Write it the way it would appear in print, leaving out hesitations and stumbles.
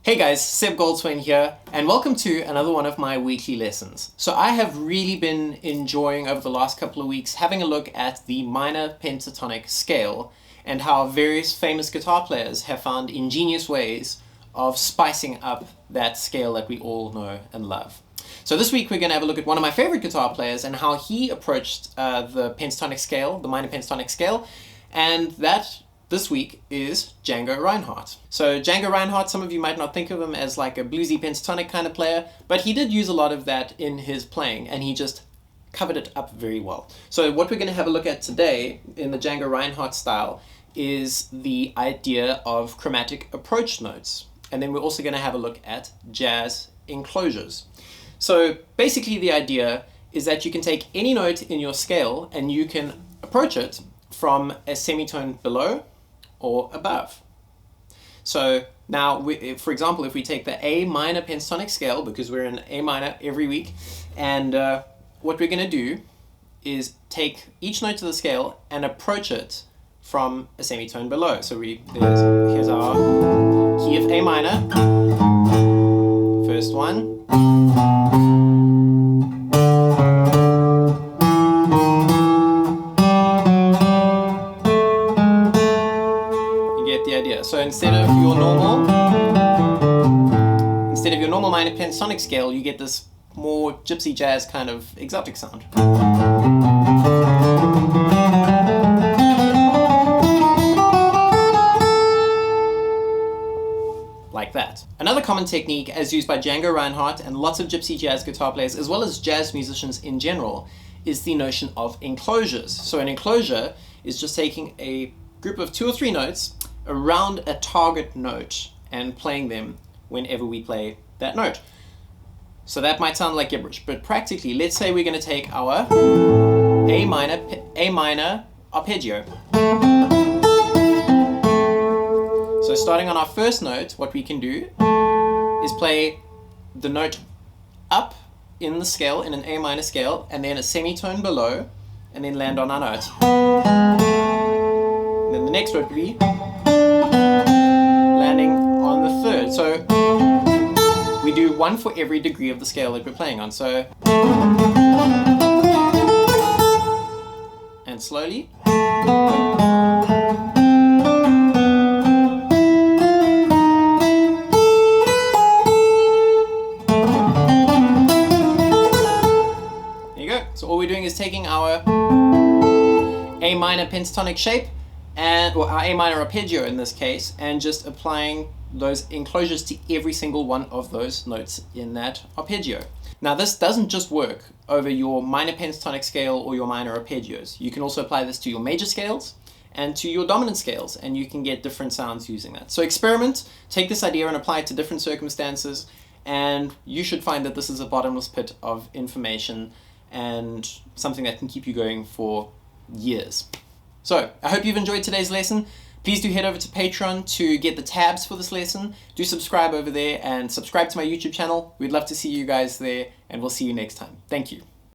Hey guys, Seb Goldswain here, and welcome to another one of my weekly lessons. So I have really been enjoying over the last couple of weeks having a look at the minor pentatonic scale and how various famous guitar players have found ingenious ways of spicing up that scale that we all know and love. So this week we're going to have a look at one of my favorite guitar players and how he approached the pentatonic scale, the minor pentatonic scale, and that this week is Django Reinhardt. So Django Reinhardt, some of you might not think of him as like a bluesy pentatonic kind of player, but he did use a lot of that in his playing and he just covered it up very well. So what we're going to have a look at today in the Django Reinhardt style is the idea of chromatic approach notes. And then we're also going to have a look at jazz enclosures. So basically the idea is that you can take any note in your scale and you can approach it from a semitone below or above. So now, for example, if we take the A minor pentatonic scale, because we're in A minor every week, and what we're going to do is take each note of the scale and approach it from a semitone below. So here's our key of A minor, first one. So instead of your normal minor pentatonic scale, you get this more gypsy jazz kind of exotic sound. Like that. Another common technique as used by Django Reinhardt and lots of gypsy jazz guitar players, as well as jazz musicians in general, is the notion of enclosures. So an enclosure is just taking a group of 2 or 3 notes around a target note and playing them whenever we play that note. So that might sound like gibberish, but practically, let's say we're going to take our A minor arpeggio. So starting on our first note, what we can do is play the note up in the scale, in an A minor scale, and then a semitone below, and then land on our note. And then the next note would be landing on the third. So we do one for every degree of the scale that we're playing on. So, and slowly. There you go. So all we're doing is taking our A minor pentatonic shape, or our A minor arpeggio in this case, and just applying those enclosures to every single one of those notes in that arpeggio. Now this doesn't just work over your minor pentatonic scale or your minor arpeggios. You can also apply this to your major scales and to your dominant scales, and you can get different sounds using that. So experiment, take this idea and apply it to different circumstances, and you should find that this is a bottomless pit of information and something that can keep you going for years. So, I hope you've enjoyed today's lesson. Please do head over to Patreon to get the tabs for this lesson. Do subscribe over there and subscribe to my YouTube channel. We'd love to see you guys there, and we'll see you next time. Thank you.